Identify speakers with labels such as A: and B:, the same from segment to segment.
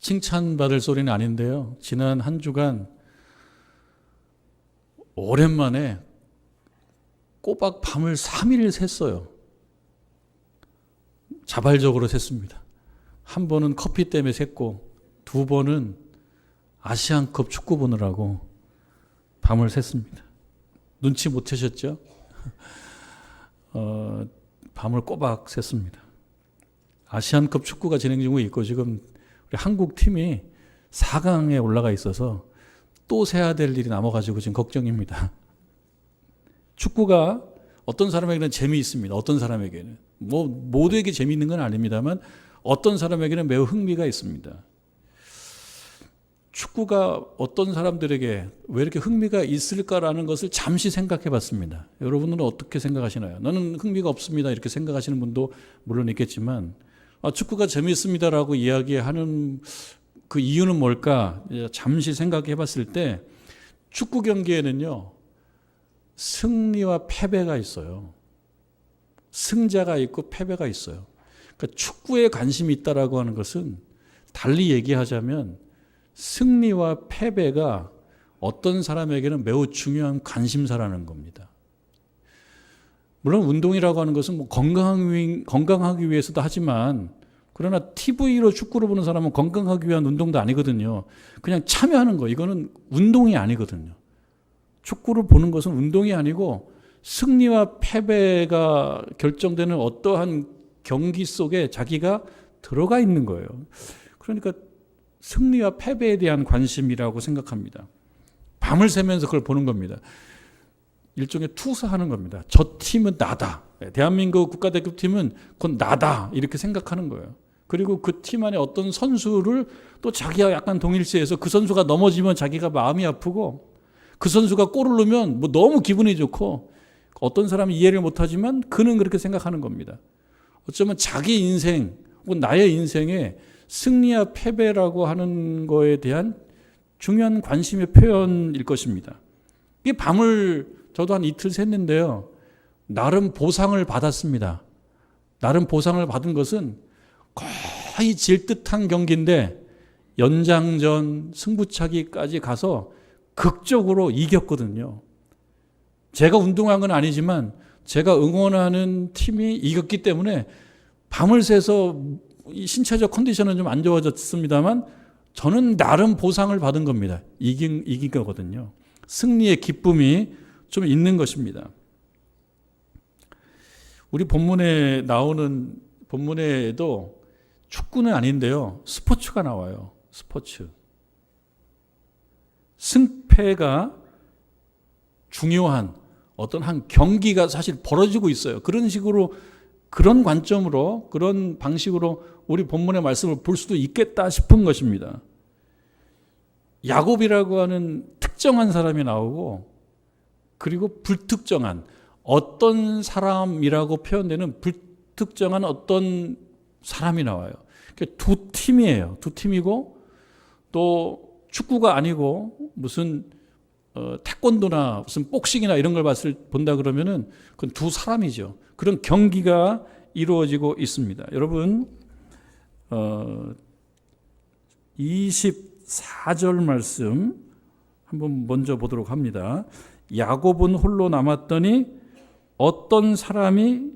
A: 칭찬받을 소리는 아닌데요. 지난 한 주간 오랜만에 꼬박 밤을 3일 샜어요. 자발적으로 샜습니다. 한 번은 커피 때문에 샜고, 두 번은 아시안컵 축구 보느라고 밤을 샜습니다. 눈치 못 채셨죠? 밤을 꼬박 샜습니다. 아시안컵 축구가 진행 중에 있고, 지금 우리 한국 팀이 4강에 올라가 있어서 또 세야 될 일이 남아가지고 지금 걱정입니다. 축구가 어떤 사람에게는 재미있습니다. 어떤 사람에게는. 모두에게 재미있는 건 아닙니다만 어떤 사람에게는 매우 흥미가 있습니다. 축구가 어떤 사람들에게 왜 이렇게 흥미가 있을까라는 것을 잠시 생각해 봤습니다. 여러분은 어떻게 생각하시나요? 나는 흥미가 없습니다. 이렇게 생각하시는 분도 물론 있겠지만, 축구가 재미있습니다라고 이야기하는 그 이유는 뭘까? 잠시 생각해 봤을 때 축구 경기에는요, 승리와 패배가 있어요. 승자가 있고 패배가 있어요. 그러니까 축구에 관심이 있다라고 하는 것은 달리 얘기하자면 승리와 패배가 어떤 사람에게는 매우 중요한 관심사라는 겁니다. 물론 운동이라고 하는 것은 건강하기 위해서도 하지만, 그러나 TV로 축구를 보는 사람은 건강하기 위한 운동도 아니거든요. 그냥 참여하는 거, 이거는 운동이 아니거든요. 축구를 보는 것은 운동이 아니고 승리와 패배가 결정되는 어떠한 경기 속에 자기가 들어가 있는 거예요. 그러니까 승리와 패배에 대한 관심이라고 생각합니다. 밤을 새면서 그걸 보는 겁니다. 일종의 투사하는 겁니다. 저 팀은 나다. 대한민국 국가대표팀은 그건 나다. 이렇게 생각하는 거예요. 그리고 그 팀 안에 어떤 선수를 또 자기와 약간 동일시해서 그 선수가 넘어지면 자기가 마음이 아프고, 그 선수가 골을 넣으면 너무 기분이 좋고, 어떤 사람은 이해를 못하지만 그는 그렇게 생각하는 겁니다. 어쩌면 자기 인생 혹은 나의 인생에 승리와 패배라고 하는 거에 대한 중요한 관심의 표현일 것입니다. 이 밤을 저도 한 이틀 샜는데요, 나름 보상을 받았습니다. 나름 보상을 받은 것은 거의 질 듯한 경기인데 연장전 승부차기까지 가서 극적으로 이겼거든요. 제가 운동한 건 아니지만 제가 응원하는 팀이 이겼기 때문에 밤을 새서 신체적 컨디션은 좀 안 좋아졌습니다만 저는 나름 보상을 받은 겁니다. 이긴 거거든요. 승리의 기쁨이 좀 있는 것입니다. 우리 본문에 나오는 본문에도 축구는 아닌데요, 스포츠가 나와요. 스포츠. 승패가 중요한 어떤 한 경기가 사실 벌어지고 있어요. 그런 식으로, 그런 관점으로, 그런 방식으로 우리 본문의 말씀을 볼 수도 있겠다 싶은 것입니다. 야곱이라고 하는 특정한 사람이 나오고, 그리고 불특정한 어떤 사람이라고 표현되는 불특정한 어떤 사람이 나와요. 두 팀이에요. 두 팀이고, 또 축구가 아니고 무슨 태권도나 무슨 복싱이나 이런 걸 본다 그러면은 그건 두 사람이죠. 그런 경기가 이루어지고 있습니다. 여러분, 24절 말씀 한번 먼저 보도록 합니다. 야곱은 홀로 남았더니 어떤 사람이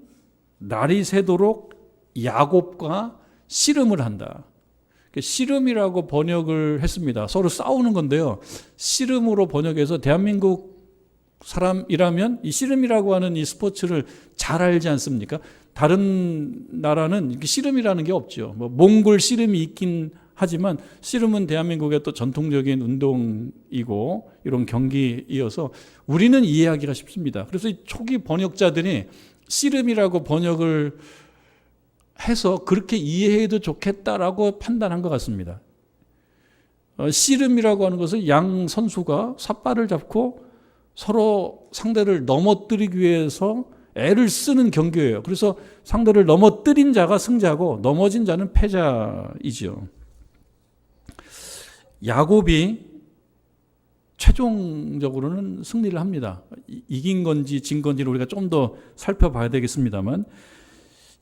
A: 날이 새도록 야곱과 씨름을 한다. 씨름이라고 번역을 했습니다. 서로 싸우는 건데요, 씨름으로 번역해서 대한민국 사람이라면 이 씨름이라고 하는 이 스포츠를 잘 알지 않습니까? 다른 나라는 씨름이라는 게 없죠. 몽골 씨름이 있긴 하지만 씨름은 대한민국의 또 전통적인 운동이고 이런 경기이어서 우리는 이해하기가 쉽습니다. 그래서 이 초기 번역자들이 씨름이라고 번역을 해서 그렇게 이해해도 좋겠다라고 판단한 것 같습니다. 씨름이라고 하는 것은 양 선수가 삿발을 잡고 서로 상대를 넘어뜨리기 위해서 애를 쓰는 경기예요. 그래서 상대를 넘어뜨린 자가 승자고 넘어진 자는 패자이죠. 야곱이 최종적으로는 승리를 합니다. 이긴 건지 진 건지를 우리가 좀 더 살펴봐야 되겠습니다만,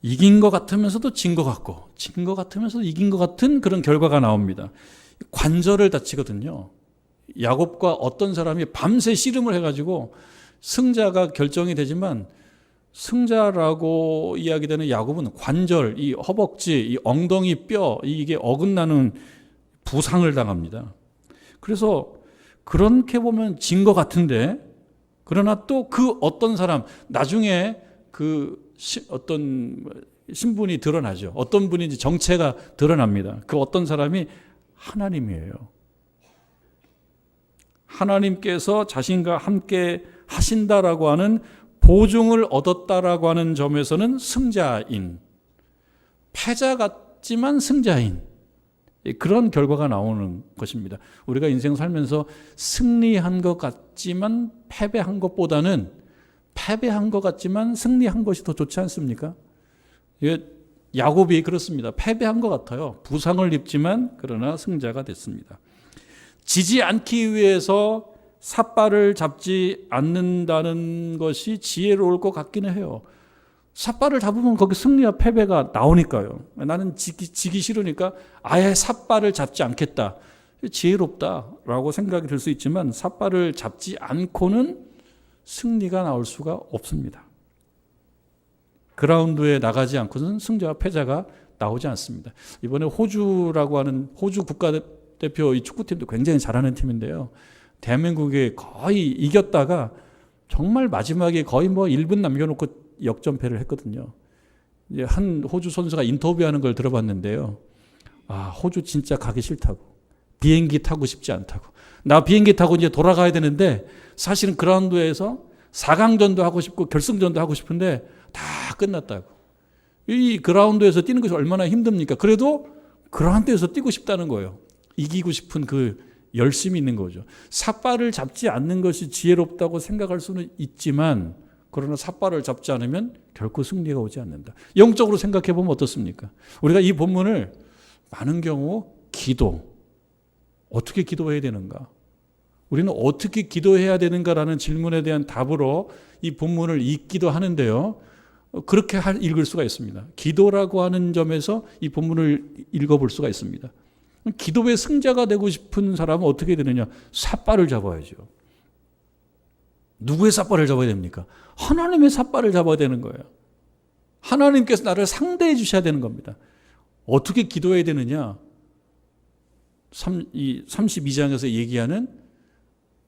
A: 이긴 것 같으면서도 진 것 같고 진 것 같으면서도 이긴 것 같은 그런 결과가 나옵니다. 관절을 다치거든요. 야곱과 어떤 사람이 밤새 씨름을 해가지고 승자가 결정이 되지만 승자라고 이야기되는 야곱은 관절, 이 허벅지, 이 엉덩이 뼈 이게 어긋나는 부상을 당합니다. 그래서 그렇게 보면 진 것 같은데 그러나 또 그 어떤 사람 나중에 그 어떤 신분이 드러나죠. 어떤 분인지 정체가 드러납니다. 그 어떤 사람이 하나님이에요. 하나님께서 자신과 함께 하신다라고 하는 보증을 얻었다라고 하는 점에서는 승자인, 패자 같지만 승자인 그런 결과가 나오는 것입니다. 우리가 인생 살면서 승리한 것 같지만 패배한 것보다는 패배한 것 같지만 승리한 것이 더 좋지 않습니까? 야곱이 그렇습니다. 패배한 것 같아요. 부상을 입지만 그러나 승자가 됐습니다. 지지 않기 위해서 삿발을 잡지 않는다는 것이 지혜로울 것 같기는 해요. 삿발을 잡으면 거기 승리와 패배가 나오니까요. 나는 지기 싫으니까 아예 삿발을 잡지 않겠다. 지혜롭다라고 생각이 들 수 있지만 삿발을 잡지 않고는 승리가 나올 수가 없습니다. 그라운드에 나가지 않고는 승자와 패자가 나오지 않습니다. 이번에 호주라고 하는 호주 국가대표 이 축구팀도 굉장히 잘하는 팀인데요. 대한민국에 거의 이겼다가 정말 마지막에 거의 1분 남겨놓고 역전패를 했거든요. 이제 한 호주 선수가 인터뷰하는 걸 들어봤는데요. 호주 진짜 가기 싫다고. 비행기 타고 싶지 않다고. 나 비행기 타고 이제 돌아가야 되는데 사실은 그라운드에서 4강전도 하고 싶고 결승전도 하고 싶은데 다 끝났다고. 이 그라운드에서 뛰는 것이 얼마나 힘듭니까? 그래도 그라운드에서 뛰고 싶다는 거예요. 이기고 싶은 그 열심이 있는 거죠. 삿발을 잡지 않는 것이 지혜롭다고 생각할 수는 있지만 그러나 삿발을 잡지 않으면 결코 승리가 오지 않는다. 영적으로 생각해 보면 어떻습니까? 우리가 이 본문을 많은 경우 기도, 어떻게 기도해야 되는가? 우리는 어떻게 기도해야 되는가라는 질문에 대한 답으로 이 본문을 읽기도 하는데요. 그렇게 읽을 수가 있습니다. 기도라고 하는 점에서 이 본문을 읽어볼 수가 있습니다. 기도의 승자가 되고 싶은 사람은 어떻게 되느냐? 삿발을 잡아야죠. 누구의 삿발을 잡아야 됩니까? 하나님의 삿발을 잡아야 되는 거예요. 하나님께서 나를 상대해 주셔야 되는 겁니다. 어떻게 기도해야 되느냐? 32장에서 얘기하는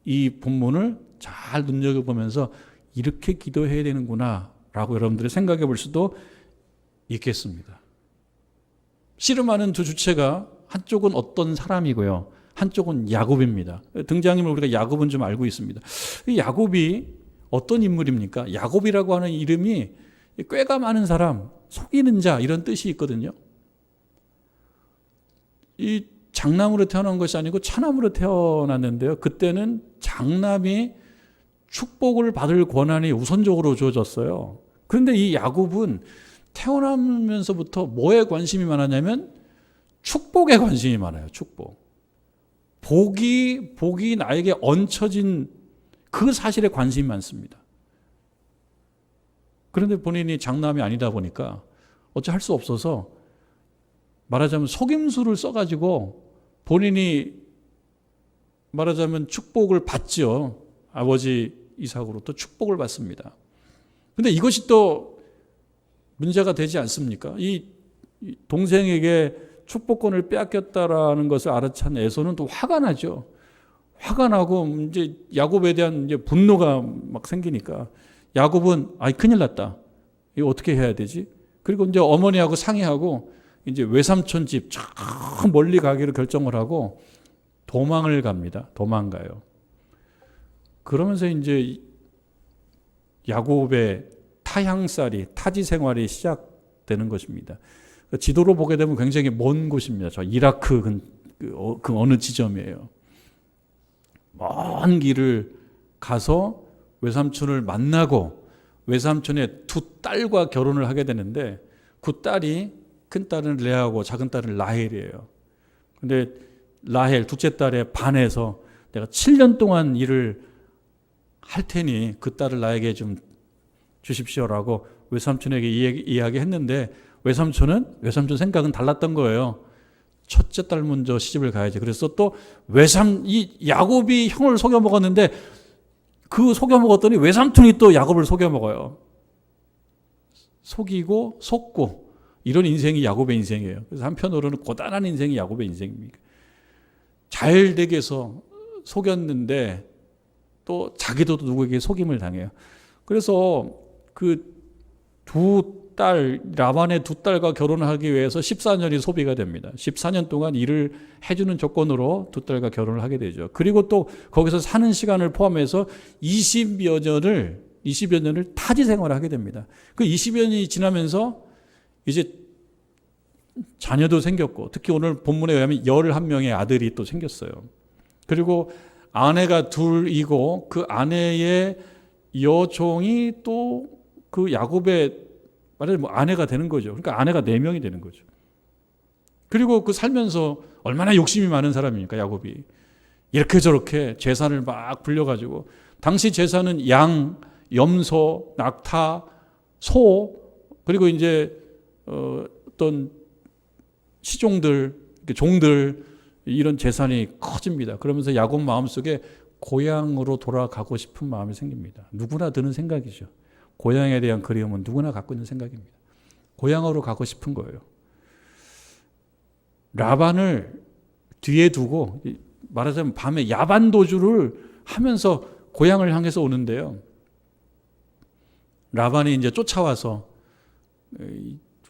A: 이 본문을 잘 눈여겨보면서 이렇게 기도해야 되는구나 라고 여러분들이 생각해 볼 수도 있겠습니다. 씨름하는 두 주체가 한쪽은 어떤 사람이고요. 한쪽은 야곱입니다. 등장인물 우리가 야곱은 좀 알고 있습니다. 이 야곱이 어떤 인물입니까? 야곱이라고 하는 이름이 꾀가 많은 사람, 속이는 자 이런 뜻이 있거든요. 이 장남으로 태어난 것이 아니고 차남으로 태어났는데요. 그때는 장남이 축복을 받을 권한이 우선적으로 주어졌어요. 그런데 이 야곱은 태어나면서부터 뭐에 관심이 많았냐면 축복에 관심이 많아요. 축복. 복이 나에게 얹혀진 그 사실에 관심이 많습니다. 그런데 본인이 장남이 아니다 보니까 어찌 할 수 없어서 말하자면 속임수를 써가지고 본인이 말하자면 축복을 받죠. 아버지 이삭으로부터 축복을 받습니다. 그런데 이것이 또 문제가 되지 않습니까? 이 동생에게 축복권을 빼앗겼다라는 것을 알아챈 에서는 또 화가 나죠. 화가 나고 이제 야곱에 대한 이제 분노가 막 생기니까 야곱은 큰일 났다. 이거 어떻게 해야 되지? 그리고 이제 어머니하고 상의하고 이제 외삼촌 집 저 멀리 가기로 결정을 하고 도망을 갑니다. 도망가요. 그러면서 이제 야곱의 타향살이 타지 생활이 시작되는 것입니다. 지도로 보게 되면 굉장히 먼 곳입니다. 저 이라크 그 어느 지점이에요. 먼 길을 가서 외삼촌을 만나고 외삼촌의 두 딸과 결혼을 하게 되는데 그 딸이 큰 딸은 레아고 작은 딸은 라헬이에요. 근데 라헬 둘째 딸에 반해서 내가 7년 동안 일을 할 테니 그 딸을 나에게 좀 주십시오라고 외삼촌에게 이야기했는데 외삼촌 생각은 달랐던 거예요. 첫째 딸 먼저 시집을 가야지. 그래서 또 이 야곱이 형을 속여 먹었는데 그 속여 먹었더니 외삼촌이 또 야곱을 속여 먹어요. 속이고 속고 이런 인생이 야곱의 인생이에요. 그래서 한편으로는 고단한 인생이 야곱의 인생입니다. 잘 되게 해서 속였는데 또 자기도 누구에게 속임을 당해요. 그래서 그 라반의 두 딸과 결혼하기 위해서 14년이 소비가 됩니다. 14년 동안 일을 해주는 조건으로 두 딸과 결혼을 하게 되죠. 그리고 또 거기서 사는 시간을 포함해서 20여 년을 타지 생활을 하게 됩니다. 그 20여 년이 지나면서 이제 자녀도 생겼고, 특히 오늘 본문에 의하면 11명의 아들이 또 생겼어요. 그리고 아내가 둘이고 그 아내의 여종이 또 그 야곱의 말하자면 아내가 되는 거죠. 그러니까 아내가 4명이 되는 거죠. 그리고 그 살면서 얼마나 욕심이 많은 사람입니까, 야곱이. 이렇게 저렇게 재산을 막 불려가지고, 당시 재산은 양, 염소, 낙타, 소, 그리고 이제 어떤 시종들, 종들, 이런 재산이 커집니다. 그러면서 야곱 마음속에 고향으로 돌아가고 싶은 마음이 생깁니다. 누구나 드는 생각이죠. 고향에 대한 그리움은 누구나 갖고 있는 생각입니다. 고향으로 가고 싶은 거예요. 라반을 뒤에 두고 말하자면 밤에 야반 도주를 하면서 고향을 향해서 오는데요. 라반이 이제 쫓아와서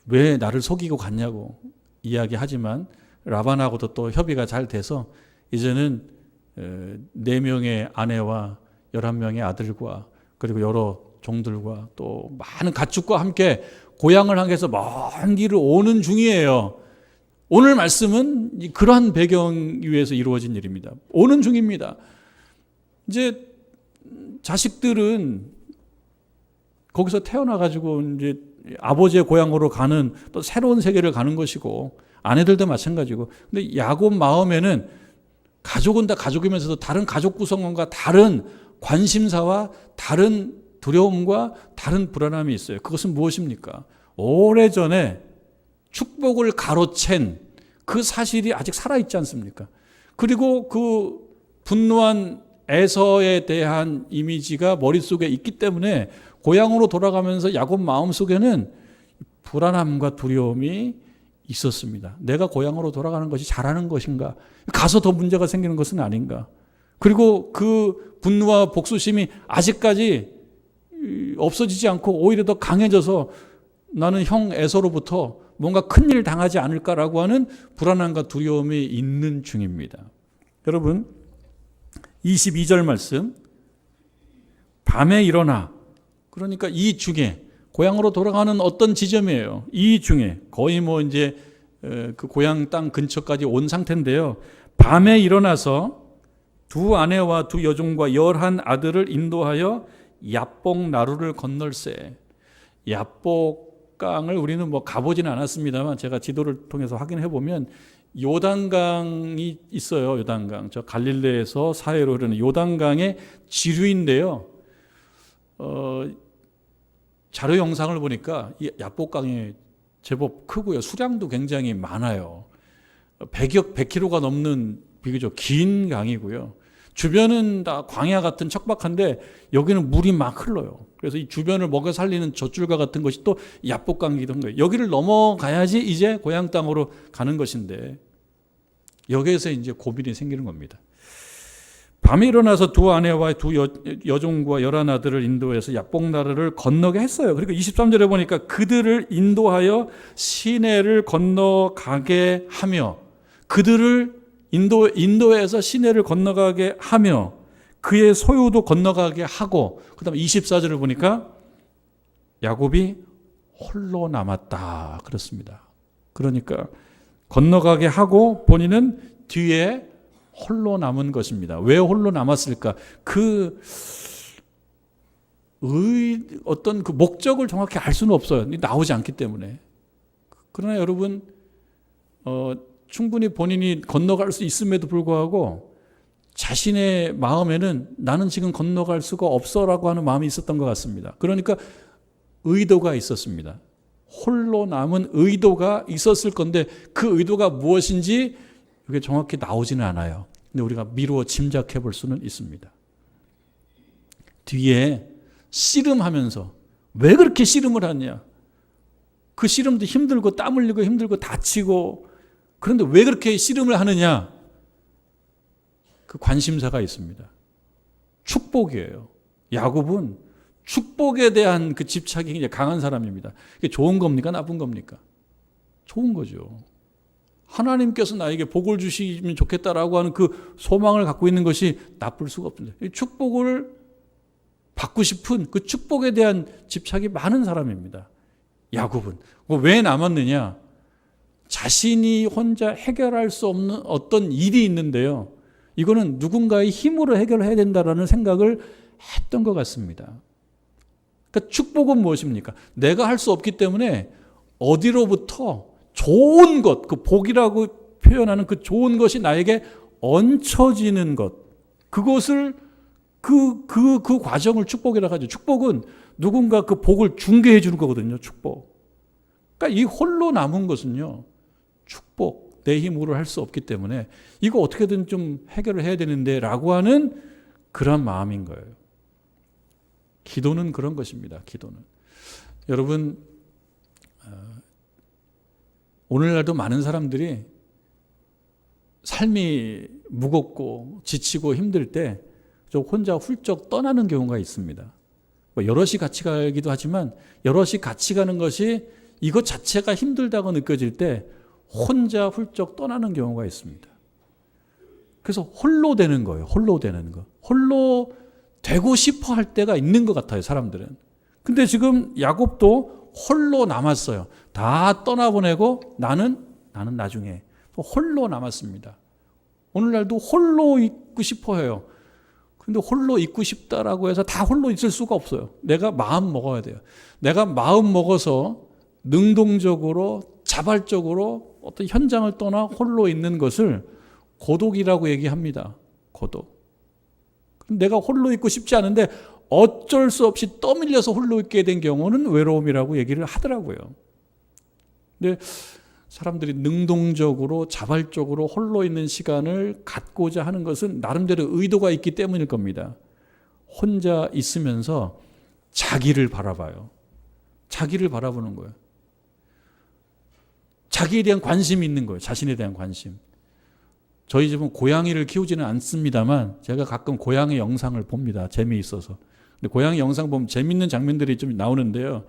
A: 왜 나를 속이고 갔냐고 이야기하지만 라반하고도 또 협의가 잘 돼서 이제는 4명의 아내와 11명의 아들과 그리고 여러 종들과 또 많은 가축과 함께 고향을 향해서 먼 길을 오는 중이에요. 오늘 말씀은 그러한 배경 위에서 이루어진 일입니다. 오는 중입니다. 이제 자식들은 거기서 태어나가지고 이제 아버지의 고향으로 가는 또 새로운 세계를 가는 것이고, 아내들도 마찬가지고. 근데 야곱 마음에는 가족은 다 가족이면서도 다른 가족 구성원과 다른 관심사와 다른 두려움과 다른 불안함이 있어요. 그것은 무엇입니까? 오래전에 축복을 가로챈 그 사실이 아직 살아있지 않습니까? 그리고 그 분노한 에서에 대한 이미지가 머릿속에 있기 때문에 고향으로 돌아가면서 야곱 마음속에는 불안함과 두려움이 있었습니다. 내가 고향으로 돌아가는 것이 잘하는 것인가? 가서 더 문제가 생기는 것은 아닌가? 그리고 그 분노와 복수심이 아직까지 없어지지 않고 오히려 더 강해져서 나는 형 에서로부터 뭔가 큰일 당하지 않을까라고 하는 불안함과 두려움이 있는 중입니다. 여러분, 22절 말씀, 밤에 일어나, 그러니까 이 중에 고향으로 돌아가는 어떤 지점이에요. 이 중에 거의 뭐 이제 그 고향 땅 근처까지 온 상태인데요. 밤에 일어나서 두 아내와 두 여종과 11 아들을 인도하여 야복 나루를 건널세. 야복강을 우리는 뭐 가보지는 않았습니다만 제가 지도를 통해서 확인해 보면 요단강이 있어요. 요단강. 저 갈릴레에서 사해로 흐르는 요단강의 지류인데요. 자료 영상을 보니까 이 야복강이 제법 크고요. 수량도 굉장히 많아요. 100km가 넘는 비교적 긴 강이고요. 주변은 다 광야 같은 척박한데 여기는 물이 막 흘러요. 그래서 이 주변을 먹여 살리는 젖줄과 같은 것이 또 야복강이기도 한 거예요. 여기를 넘어가야지 이제 고향 땅으로 가는 것인데 여기에서 이제 고민이 생기는 겁니다. 밤에 일어나서 두 아내와 두 여종과 11 아들을 인도해서 야복나루를 건너게 했어요. 그리고 23절에 보니까 그들을 인도하여 시내를 건너가게 하며, 그들을 인도해서 시내를 건너가게 하며 그의 소유도 건너가게 하고, 그 다음에 24절을 보니까 야곱이 홀로 남았다 그렇습니다. 그러니까 건너가게 하고 본인은 뒤에 홀로 남은 것입니다. 왜 홀로 남았을까? 어떤 그 목적을 정확히 알 수는 없어요. 나오지 않기 때문에. 그러나 여러분, 충분히 본인이 건너갈 수 있음에도 불구하고 자신의 마음에는 나는 지금 건너갈 수가 없어라고 하는 마음이 있었던 것 같습니다. 그러니까 의도가 있었습니다. 홀로 남은 의도가 있었을 건데 그 의도가 무엇인지 이게 정확히 나오지는 않아요. 근데 우리가 미루어 짐작해 볼 수는 있습니다. 뒤에 씨름하면서 왜 그렇게 씨름을 하냐? 그 씨름도 힘들고 땀 흘리고 힘들고 다치고 그런데 왜 그렇게 씨름을 하느냐? 그 관심사가 있습니다. 축복이에요. 야곱은 축복에 대한 그 집착이 굉장히 강한 사람입니다. 이게 좋은 겁니까? 나쁜 겁니까? 좋은 거죠. 하나님께서 나에게 복을 주시면 좋겠다라고 하는 그 소망을 갖고 있는 것이 나쁠 수가 없습니다. 축복을 받고 싶은 그 축복에 대한 집착이 많은 사람입니다. 야곱은. 왜 남았느냐? 자신이 혼자 해결할 수 없는 어떤 일이 있는데요. 이거는 누군가의 힘으로 해결해야 된다라는 생각을 했던 것 같습니다. 그러니까 축복은 무엇입니까? 내가 할 수 없기 때문에 어디로부터 좋은 것, 그 복이라고 표현하는 그 좋은 것이 나에게 얹혀지는 것, 그것을 그 과정을 축복이라고 하죠. 축복은 누군가 그 복을 중개해 주는 거거든요. 축복. 그러니까 이 홀로 남은 것은요. 축복, 내 힘으로 할 수 없기 때문에 이거 어떻게든 좀 해결을 해야 되는데 라고 하는 그런 마음인 거예요. 기도는 그런 것입니다. 기도는. 여러분, 오늘날도 많은 사람들이 삶이 무겁고 지치고 힘들 때 좀 혼자 훌쩍 떠나는 경우가 있습니다. 여럿이 같이 가기도 하지만 여럿이 같이 가는 것이 이것 자체가 힘들다고 느껴질 때 혼자 훌쩍 떠나는 경우가 있습니다. 그래서 홀로 되는 거예요. 홀로 되는 거. 홀로 되고 싶어 할 때가 있는 것 같아요. 사람들은. 근데 지금 야곱도 홀로 남았어요. 다 떠나보내고 나는 나중에 홀로 남았습니다. 오늘날도 홀로 있고 싶어 해요. 근데 홀로 있고 싶다라고 해서 다 홀로 있을 수가 없어요. 내가 마음 먹어야 돼요. 내가 마음 먹어서 능동적으로 자발적으로 어떤 현장을 떠나 홀로 있는 것을 고독이라고 얘기합니다. 고독. 내가 홀로 있고 싶지 않은데 어쩔 수 없이 떠밀려서 홀로 있게 된 경우는 외로움이라고 얘기를 하더라고요. 근데 사람들이 능동적으로 자발적으로 홀로 있는 시간을 갖고자 하는 것은 나름대로 의도가 있기 때문일 겁니다. 혼자 있으면서 자기를 바라봐요. 자기를 바라보는 거예요. 자기에 대한 관심이 있는 거예요. 자신에 대한 관심. 저희 집은 고양이를 키우지는 않습니다만 제가 가끔 고양이 영상을 봅니다. 재미있어서. 근데 고양이 영상 보면 재밌는 장면들이 좀 나오는데요.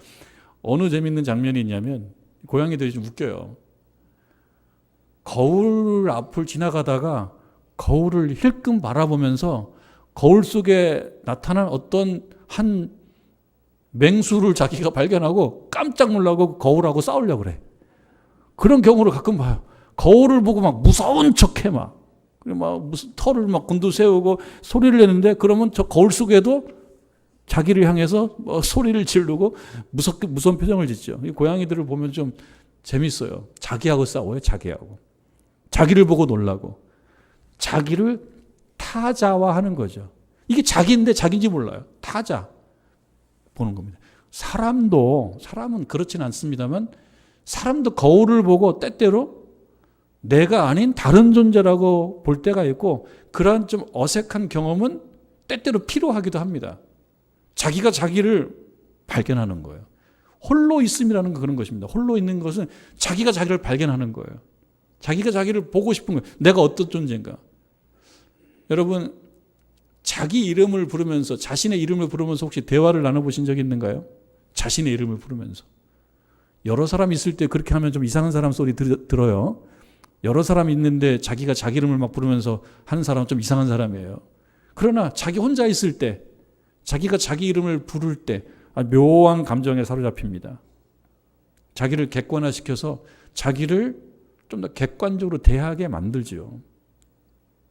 A: 어느 재밌는 장면이 있냐면 고양이들이 좀 웃겨요. 거울 앞을 지나가다가 거울을 힐끔 바라보면서 거울 속에 나타난 어떤 한 맹수를 자기가 발견하고 깜짝 놀라고 거울하고 싸우려고 그래. 그런 경우를 가끔 봐요. 거울을 보고 막 무서운 척해 막. 그리고 막 무슨 털을 막 곤두세우고 소리를 내는데 그러면 저 거울 속에도 자기를 향해서 소리를 지르고 무서운 표정을 짓죠. 이 고양이들을 보면 좀 재밌어요. 자기하고 싸워요. 자기하고. 자기를 보고 놀라고. 자기를 타자화하는 거죠. 이게 자기인데 자기인지 몰라요. 타자 보는 겁니다. 사람은 그렇지는 않습니다만 사람도 거울을 보고 때때로 내가 아닌 다른 존재라고 볼 때가 있고 그러한 좀 어색한 경험은 때때로 필요하기도 합니다. 자기가 자기를 발견하는 거예요. 홀로 있음이라는 건 그런 것입니다. 홀로 있는 것은 자기가 자기를 발견하는 거예요. 자기가 자기를 보고 싶은 거예요. 내가 어떤 존재인가. 여러분, 자기 이름을 부르면서 자신의 이름을 부르면서 혹시 대화를 나눠보신 적이 있는가요? 자신의 이름을 부르면서. 여러 사람 있을 때 그렇게 하면 좀 이상한 사람 소리 들어요. 여러 사람 있는데 자기가 자기 이름을 막 부르면서 하는 사람은 좀 이상한 사람이에요. 그러나 자기 혼자 있을 때 자기가 자기 이름을 부를 때 묘한 감정에 사로잡힙니다. 자기를 객관화시켜서 자기를 좀 더 객관적으로 대하게 만들지요.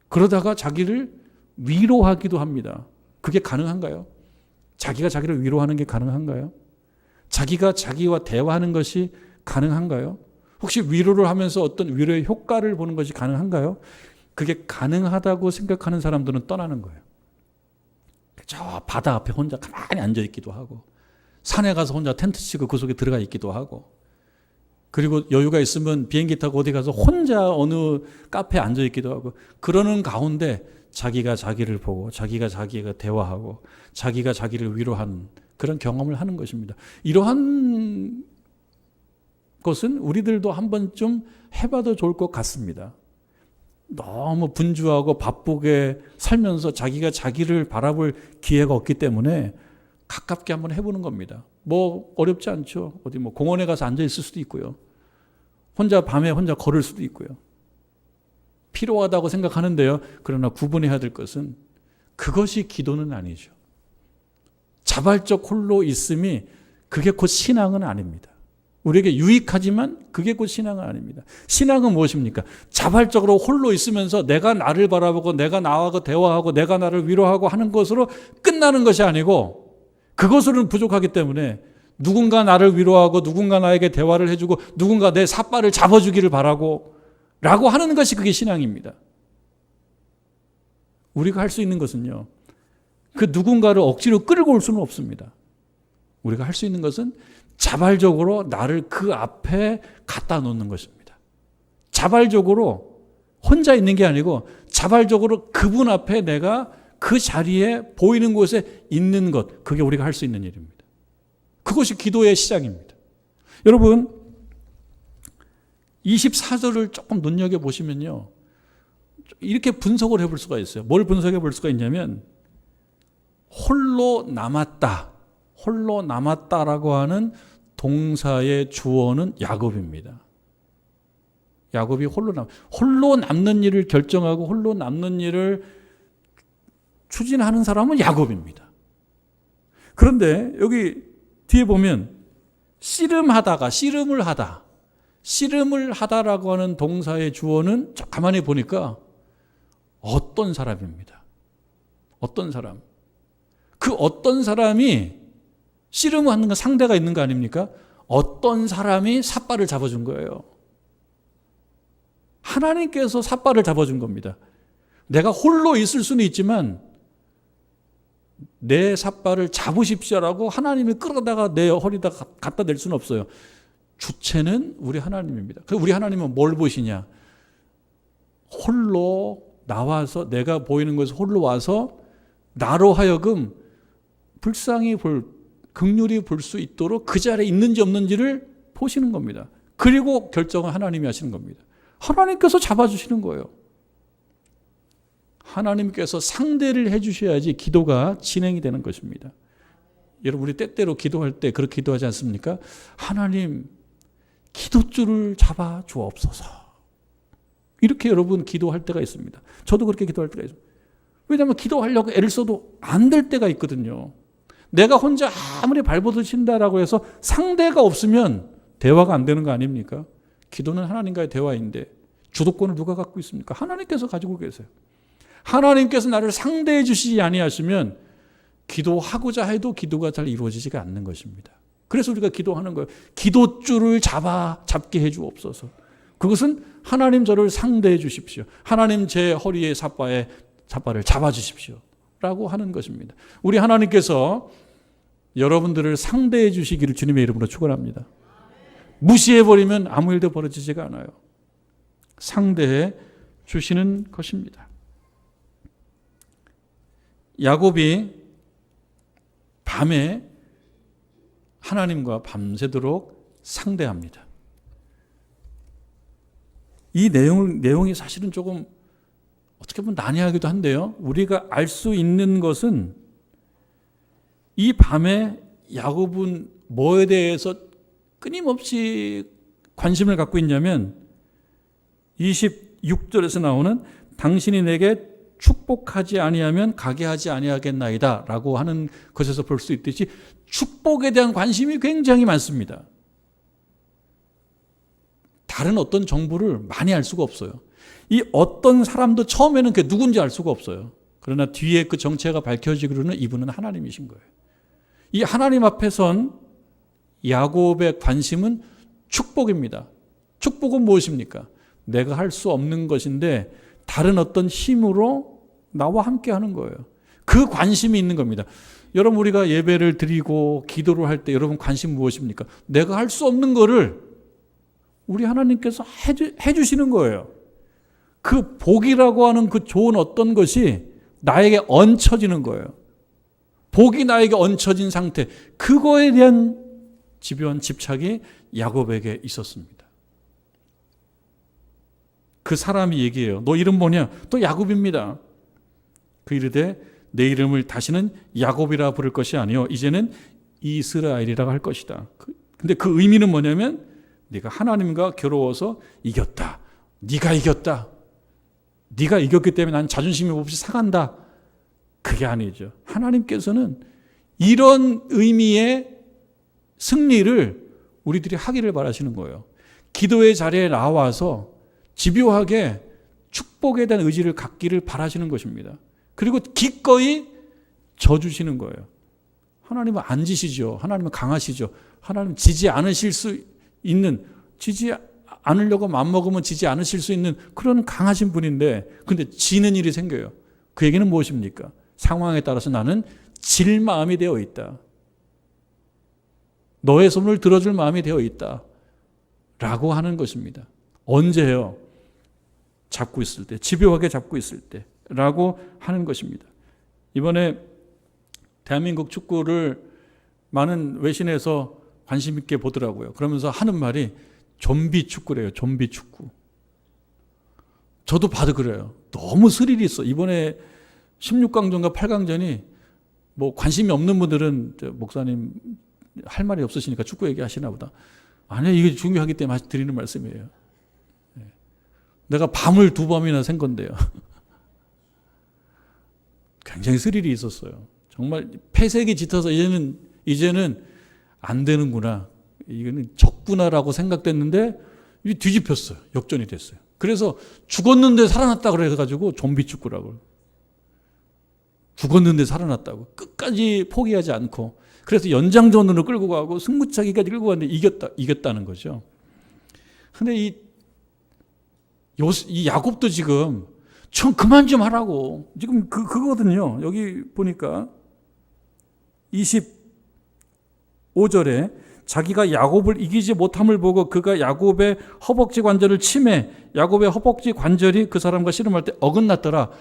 A: 그러다가 자기를 위로하기도 합니다. 그게 가능한가요? 자기가 자기를 위로하는 게 가능한가요? 자기가 자기와 대화하는 것이 가능한가요? 혹시 위로를 하면서 어떤 위로의 효과를 보는 것이 가능한가요? 그게 가능하다고 생각하는 사람들은 떠나는 거예요. 저 바다 앞에 혼자 가만히 앉아있기도 하고 산에 가서 혼자 텐트 치고 그 속에 들어가 있기도 하고, 그리고 여유가 있으면 비행기 타고 어디 가서 혼자 어느 카페에 앉아 있기도 하고, 그러는 가운데 자기가 자기를 보고 자기가 대화하고 자기가 자기를 위로하는 그런 경험을 하는 것입니다. 이러한 것은 우리들도 한 번쯤 해봐도 좋을 것 같습니다. 너무 분주하고 바쁘게 살면서 자기가 자기를 바라볼 기회가 없기 때문에 가깝게 한번 해보는 겁니다. 뭐 어렵지 않죠. 어디 뭐 공원에 가서 앉아 있을 수도 있고요. 밤에 혼자 걸을 수도 있고요. 필요하다고 생각하는데요. 그러나 구분해야 될 것은 그것이 기도는 아니죠. 자발적 홀로 있음이 그게 곧 신앙은 아닙니다. 우리에게 유익하지만 그게 곧 신앙은 아닙니다. 신앙은 무엇입니까? 자발적으로 홀로 있으면서 내가 나를 바라보고 내가 나하고 대화하고 내가 나를 위로하고 하는 것으로 끝나는 것이 아니고, 그것으로는 부족하기 때문에 누군가 나를 위로하고 누군가 나에게 대화를 해주고 누군가 내 삿발을 잡아주기를 바라고 라고 하는 것이 그게 신앙입니다. 우리가 할 수 있는 것은요, 그 누군가를 억지로 끌고 올 수는 없습니다. 우리가 할 수 있는 것은 자발적으로 나를 그 앞에 갖다 놓는 것입니다. 자발적으로 혼자 있는 게 아니고 자발적으로 그분 앞에 내가 그 자리에 보이는 곳에 있는 것, 그게 우리가 할 수 있는 일입니다. 그것이 기도의 시작입니다. 여러분, 24절을 조금 눈여겨보시면요, 이렇게 분석을 해볼 수가 있어요. 뭘 분석해 볼 수가 있냐면, 홀로 남았다라고 하는 동사의 주어는 야곱입니다. 야곱이 홀로 남는 일을 결정하고 홀로 남는 일을 추진하는 사람은 야곱입니다. 그런데 여기 뒤에 보면 씨름을 하다라고 하는 동사의 주어는 가만히 보니까 어떤 사람입니다. 어떤 사람. 그 어떤 사람이 씨름하는 건 상대가 있는 거 아닙니까? 어떤 사람이 삿발을 잡아준 거예요. 하나님께서 삿발을 잡아준 겁니다. 내가 홀로 있을 수는 있지만 내 삿발을 잡으십시오라고 하나님이 끌어다가 내 허리다 갖다 댈 수는 없어요. 주체는 우리 하나님입니다. 우리 하나님은 뭘 보시냐? 홀로 나와서, 내가 보이는 것에서 홀로 와서 나로 하여금 불쌍히 긍휼히 볼 수 있도록 그 자리에 있는지 없는지를 보시는 겁니다. 그리고 결정을 하나님이 하시는 겁니다. 하나님께서 잡아주시는 거예요. 하나님께서 상대를 해주셔야지 기도가 진행이 되는 것입니다. 여러분, 우리 때때로 기도할 때 그렇게 기도하지 않습니까? 하나님, 기도줄을 잡아 주옵소서. 이렇게 여러분 기도할 때가 있습니다. 저도 그렇게 기도할 때가 있습니다. 왜냐하면 기도하려고 애를 써도 안 될 때가 있거든요. 내가 혼자 아무리 발버둥 친다라고 해서 상대가 없으면 대화가 안 되는 거 아닙니까? 기도는 하나님과의 대화인데 주도권을 누가 갖고 있습니까? 하나님께서 가지고 계세요. 하나님께서 나를 상대해 주시지 아니하시면 기도하고자 해도 기도가 잘 이루어지지가 않는 것입니다. 그래서 우리가 기도하는 거예요. 기도줄을 잡게 해 주옵소서. 그것은 하나님 저를 상대해 주십시오. 하나님 제 허리에 삿발을 잡아 주십시오. 라고 하는 것입니다. 우리 하나님께서 여러분들을 상대해 주시기를 주님의 이름으로 축원합니다. 무시해버리면 아무 일도 벌어지지가 않아요. 상대해 주시는 것입니다. 야곱이 밤에 하나님과 밤새도록 상대합니다. 이 내용이 사실은 조금 어떻게 보면 난해하기도 한데요. 우리가 알 수 있는 것은 이 밤에 야곱은 뭐에 대해서 끊임없이 관심을 갖고 있냐면 26절에서 나오는 당신이 내게 축복하지 아니하면 가게 하지 아니하겠나이다 라고 하는 것에서 볼 수 있듯이 축복에 대한 관심이 굉장히 많습니다. 다른 어떤 정보를 많이 알 수가 없어요. 이 어떤 사람도 처음에는 그게 누군지 알 수가 없어요. 그러나 뒤에 그 정체가 밝혀지기로는 이분은 하나님이신 거예요. 이 하나님 앞에 선 야곱의 관심은 축복입니다. 축복은 무엇입니까? 내가 할 수 없는 것인데 다른 어떤 힘으로 나와 함께 하는 거예요. 그 관심이 있는 겁니다. 여러분 우리가 예배를 드리고 기도를 할 때 여러분 관심 무엇입니까? 내가 할 수 없는 거를 우리 하나님께서 해주시는 거예요. 그 복이라고 하는 그 좋은 어떤 것이 나에게 얹혀지는 거예요. 복이 나에게 얹혀진 상태, 그거에 대한 집요한 집착이 야곱에게 있었습니다. 그 사람이 얘기해요. 너 이름 뭐냐? 또 야곱입니다. 그 이르되 내 이름을 다시는 야곱이라 부를 것이 아니요 이제는 이스라엘이라고 할 것이다. 근데 그 의미는 뭐냐면 네가 하나님과 겨루어서 이겼다. 네가 이겼다. 네가 이겼기 때문에 난 자존심이 없이 상한다. 그게 아니죠. 하나님께서는 이런 의미의 승리를 우리들이 하기를 바라시는 거예요. 기도의 자리에 나와서 집요하게 축복에 대한 의지를 갖기를 바라시는 것입니다. 그리고 기꺼이 져주시는 거예요. 하나님은 안 지시죠. 하나님은 강하시죠. 하나님은 지지 않으실 수 있는, 지지 않으려고 맘먹으면 지지 않으실 수 있는 그런 강하신 분인데, 근데 지는 일이 생겨요. 그 얘기는 무엇입니까? 상황에 따라서 나는 질 마음이 되어 있다. 너의 손을 들어줄 마음이 되어 있다. 라고 하는 것입니다. 언제요? 잡고 있을 때, 집요하게 잡고 있을 때 라고 하는 것입니다. 이번에 대한민국 축구를 많은 외신에서 관심 있게 보더라고요. 그러면서 하는 말이 좀비 축구래요. 좀비 축구. 저도 봐도 그래요. 너무 스릴이 있어. 이번에 16강전과 8강전이 뭐 관심이 없는 분들은 목사님 할 말이 없으시니까 축구 얘기하시나 보다. 아니요, 이게 중요하기 때문에 드리는 말씀이에요. 내가 밤을 2번이나 샌 건데요. 굉장히 스릴이 있었어요. 정말 폐색이 짙어서 이제는 안 되는구나. 이거는 적구나라고 생각됐는데 이게 뒤집혔어요. 역전이 됐어요. 그래서 죽었는데 살아났다 그래가지고 좀비 축구라고. 죽었는데 살아났다고. 끝까지 포기하지 않고. 그래서 연장전으로 끌고 가고 승부차기까지 끌고 갔는데 이겼다는 거죠. 근데 이 야곱도 지금 좀 그만 좀 하라고. 지금 그거거든요. 여기 보니까 25절에 자기가 야곱을 이기지 못함을 보고 그가 야곱의 허벅지 관절을 치매 야곱의 허벅지 관절이 그 사람과 씨름할 때 어긋났더라.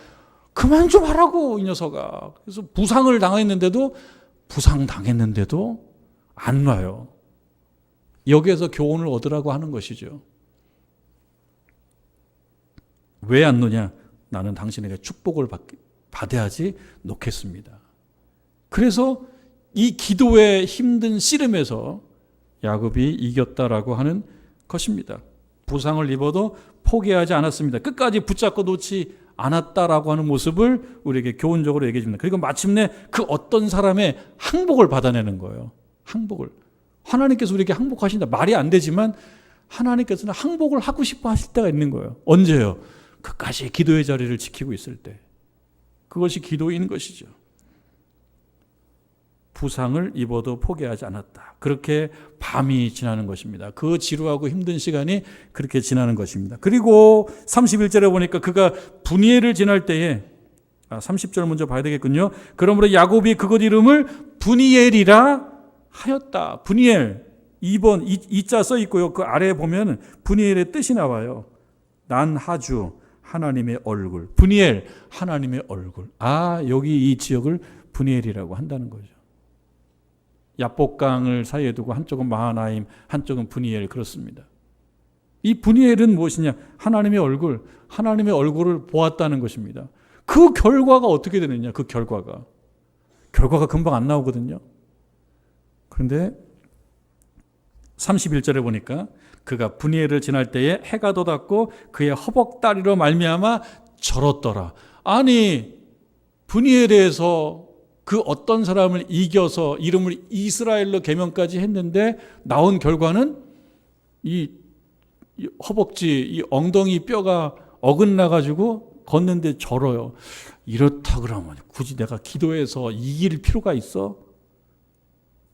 A: 그만 좀 하라고 이 녀석아. 그래서 부상을 당했는데도 안 놔요. 여기에서 교훈을 얻으라고 하는 것이죠. 왜 안 놓냐? 나는 당신에게 축복을 받아야지 놓겠습니다. 그래서 이 기도의 힘든 씨름에서 야곱이 이겼다라고 하는 것입니다. 부상을 입어도 포기하지 않았습니다. 끝까지 붙잡고 놓지 않았다라고 하는 모습을 우리에게 교훈적으로 얘기해 줍니다. 그리고 마침내 그 어떤 사람의 항복을 받아내는 거예요. 항복을. 하나님께서 우리에게 항복하신다. 말이 안 되지만 하나님께서는 항복을 하고 싶어 하실 때가 있는 거예요. 언제요? 끝까지 기도의 자리를 지키고 있을 때. 그것이 기도인 것이죠. 부상을 입어도 포기하지 않았다. 그렇게 밤이 지나는 것입니다. 그 지루하고 힘든 시간이 그렇게 지나는 것입니다. 그리고 31절에 보니까 그가 분이엘을 지날 때에 30절 먼저 봐야 되겠군요. 그러므로 야곱이 그곳 이름을 분이엘이라 하였다. 분이엘 2번 이자 써 있고요. 그 아래에 보면 분이엘의 뜻이 나와요. 난하주 하나님의 얼굴. 분이엘 하나님의 얼굴. 여기 이 지역을 분이엘이라고 한다는 거죠. 야복강을 사이에 두고 한쪽은 마하나임, 한쪽은 분이엘 그렇습니다. 이 분이엘은 무엇이냐? 하나님의 얼굴을 보았다는 것입니다. 그 결과가 어떻게 되느냐? 그 결과가 금방 안 나오거든요. 그런데 31절에 보니까 그가 분이엘을 지날 때에 해가 돋았고 그의 허벅다리로 말미암아 절었더라. 아니 분이엘에서 그 어떤 사람을 이겨서 이름을 이스라엘로 개명까지 했는데 나온 결과는 이 허벅지, 이 엉덩이 뼈가 어긋나가지고 걷는데 절어요. 이렇다 그러면 굳이 내가 기도해서 이길 필요가 있어?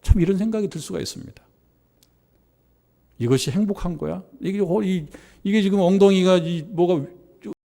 A: 참 이런 생각이 들 수가 있습니다. 이것이 행복한 거야? 이게 지금 엉덩이가 뭐가